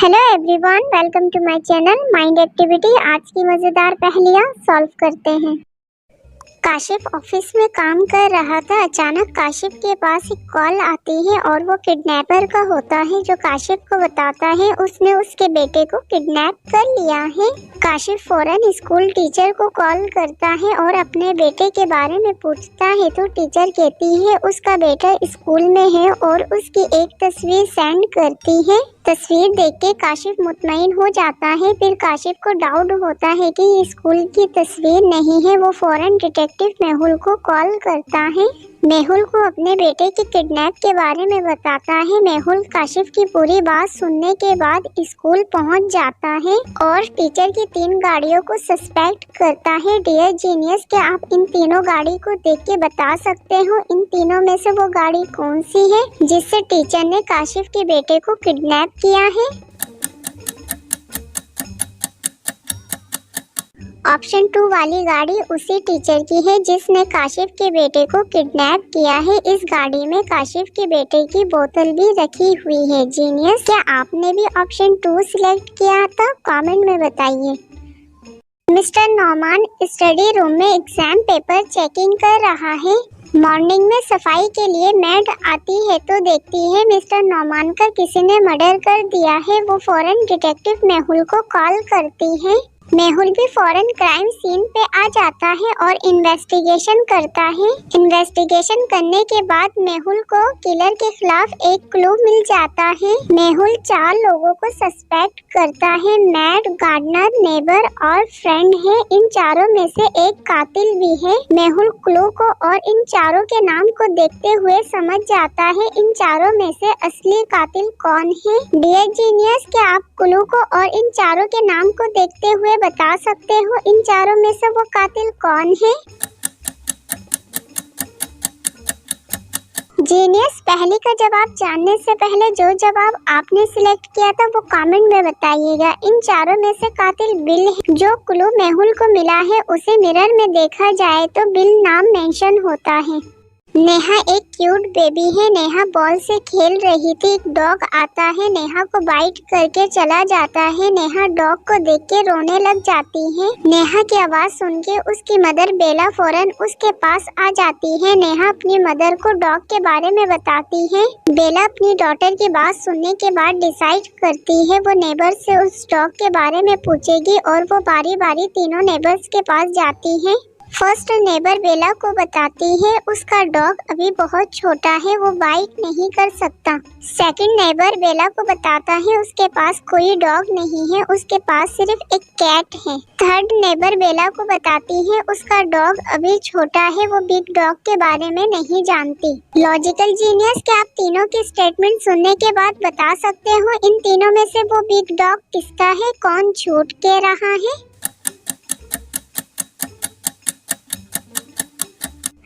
Hello everyone, welcome to my channel mind activity. आज की मज़ेदार पहेलियाँ सॉल्व करते हैं। काशिफ ऑफिस में काम कर रहा था। अचानक काशिफ के पास एक कॉल आती है और वो किडनैपर का होता है, जो काशिफ को बताता है उसने उसके बेटे को किडनैप कर लिया है। काशिफ फौरन स्कूल टीचर को कॉल करता है और अपने बेटे के बारे में पूछता है, तो टीचर कहती है उसका बेटा स्कूल में है और उसकी एक तस्वीर सेंड करती है। तस्वीर देख के काशिफ मुतमईन हो जाता है। फिर काशिफ को डाउट होता है कि ये स्कूल की तस्वीर नहीं है। वो फौरन डिटेक्टिव मेहुल को कॉल करता है। मेहुल को अपने बेटे के किडनैप के बारे में बताता है। मेहुल काशिफ की पूरी बात सुनने के बाद स्कूल पहुंच जाता है और टीचर की 3 गाड़ियों को सस्पेक्ट करता है। डियर जीनियस, क्या आप इन तीनों गाड़ी को देख के बता सकते हो इन तीनों में से वो गाड़ी कौन सी है जिससे टीचर ने काशिफ के बेटे को किडनैप किया है? ऑप्शन 2 वाली गाड़ी उसी टीचर की है जिसने काशिफ के बेटे को किडनैप किया है। इस गाड़ी में काशिफ के बेटे की बोतल भी रखी हुई है। जीनियस, क्या आपने भी ऑप्शन 2 सिलेक्ट किया था? कमेंट में बताइए। मिस्टर नौमान स्टडी रूम में एग्जाम पेपर चेकिंग कर रहा है। मॉर्निंग में सफाई के लिए मैड आती है तो देखती है मिस्टर नौमान का किसी ने मर्डर कर दिया है। वो फौरन डिटेक्टिव मेहुल को कॉल करती है। मेहुल भी फौरन क्राइम सीन पे आ जाता है और इन्वेस्टिगेशन करता है। इन्वेस्टिगेशन करने के बाद मेहुल को किलर के खिलाफ एक क्लू मिल जाता है। मेहुल 4 लोगों को सस्पेक्ट करता है। मैड, गार्डनर, नेबर और फ्रेंड है। इन चारों में से एक कातिल भी है। मेहुल क्लू को और इन चारों के नाम को देखते हुए समझ जाता है इन चारों में से असली कातिल कौन है। डियर जीनियस, क्या आप क्लू को और इन चारों के नाम को देखते हुए बता सकते हो इन चारों में से वो कातिल कौन है? जीनियस, पहले का जवाब जानने से पहले जो जवाब आपने सिलेक्ट किया था वो कमेंट में बताइएगा। इन चारों में से कातिल बिल है। जो क्लू मेहुल को मिला है उसे मिरर में देखा जाए तो बिल नाम मेंशन होता है। नेहा एक क्यूट बेबी है। नेहा बॉल से खेल रही थी। एक डॉग आता है, नेहा को बाइट करके चला जाता है। नेहा डॉग को देख के रोने लग जाती है। नेहा की आवाज सुन के उसकी मदर बेला फौरन उसके पास आ जाती है। नेहा अपनी मदर को डॉग के बारे में बताती है। बेला अपनी डॉटर की बात सुनने के बाद डिसाइड करती है वो नेबर से उस डॉग के बारे में पूछेगी और वो बारी बारी तीनों नेबर्स के पास जाती है। फर्स्ट नेबर बेला को बताती है उसका डॉग अभी बहुत छोटा है, वो बाइट नहीं कर सकता। सेकंड नेबर बेला को बताता है उसके पास कोई डॉग नहीं है, उसके पास सिर्फ एक कैट है। थर्ड नेबर बेला को बताती है उसका डॉग अभी छोटा है, वो बिग डॉग के बारे में नहीं जानती। लॉजिकल जीनियस, क्या आप तीनों की स्टेटमेंट सुनने के बाद बता सकते हो इन तीनों में से वो बिग डॉग किसका है, कौन झूठ कह रहा है?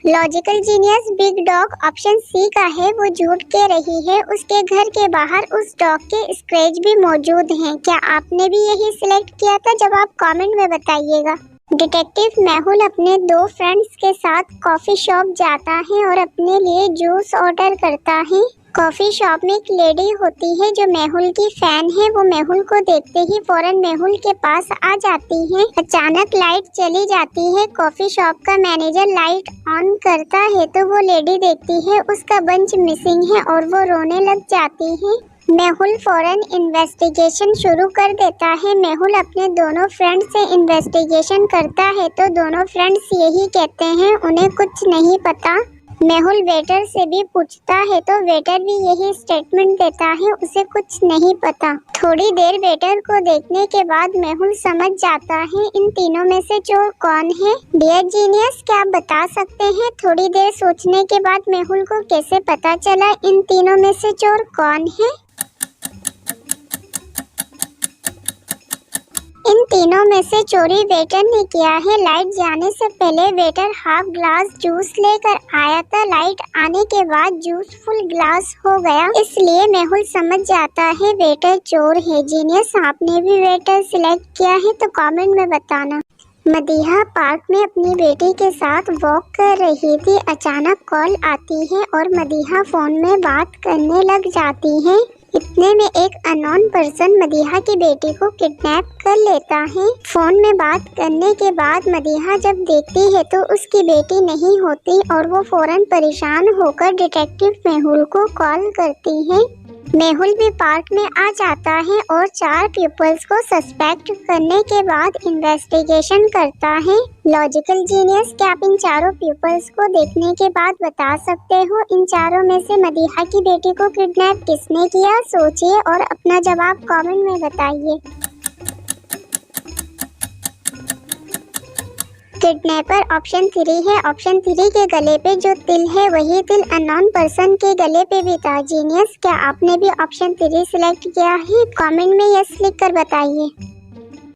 Logical genius, big dog option C का है, वो झूठ कह रही है। उसके घर के बाहर उस डॉग के स्क्रैच भी मौजूद हैं। क्या आपने भी यही सिलेक्ट किया था? जवाब कमेंट में बताइएगा। डिटेक्टिव मेहुल अपने 2 फ्रेंड्स के साथ कॉफी शॉप जाता है और अपने लिए जूस ऑर्डर करता है। कॉफी शॉप में एक लेडी होती है जो मेहुल की फैन है। वो मेहुल को देखते ही फौरन मेहुल के पास आ जाती है। अचानक लाइट चली जाती है। कॉफी शॉप का मैनेजर लाइट ऑन करता है तो वो लेडी देखती है उसका बंच मिसिंग है और वो रोने लग जाती है। मेहुल फौरन इन्वेस्टिगेशन शुरू कर देता है। मेहुल अपने दोनों फ्रेंड्स से इन्वेस्टिगेशन करता है तो दोनों फ्रेंड्स यही कहते हैं उन्हें कुछ नहीं पता। मेहुल वेटर से भी पूछता है तो वेटर भी यही स्टेटमेंट देता है, उसे कुछ नहीं पता। थोड़ी देर वेटर को देखने के बाद मेहुल समझ जाता है इन तीनों में से चोर कौन है। डियर जीनियस, क्या आप बता सकते हैं थोड़ी देर सोचने के बाद मेहुल को कैसे पता चला इन तीनों में से चोर कौन है? इन तीनों में से चोरी वेटर ने किया है। लाइट जाने से पहले वेटर हाफ ग्लास जूस लेकर आया था। लाइट आने के बाद जूस फुल ग्लास हो गया, इसलिए मेहुल समझ जाता है वेटर चोर है। जीनियस, आपने भी वेटर सिलेक्ट किया है तो कमेंट में बताना। मदीहा पार्क में अपनी बेटी के साथ वॉक कर रही थी। अचानक कॉल आती है और मदीहा फोन में बात करने लग जाती है। इतने में एक अननोन पर्सन मदीहा की बेटी को किडनैप कर लेता है। फोन में बात करने के बाद मदीहा जब देखती है तो उसकी बेटी नहीं होती और वो फौरन परेशान होकर डिटेक्टिव मेहुल को कॉल करती है। मेहुल भी पार्क में आ जाता है और 4 पीपल्स को सस्पेक्ट करने के बाद इन्वेस्टिगेशन करता है। लॉजिकल जीनियस, क्या आप इन चारों पीपल्स को देखने के बाद बता सकते हो इन चारों में से मदीहा की बेटी को किडनैप किसने किया? सोचिए और अपना जवाब कमेंट में बताइए। किडनैपर ऑप्शन 3 है। ऑप्शन 3 के गले पे जो तिल है वही तिल अननोन पर्सन के गले पे भी था। जीनियस, क्या आपने भी ऑप्शन 3 सिलेक्ट किया है? कमेंट में यस लिख कर बताइए।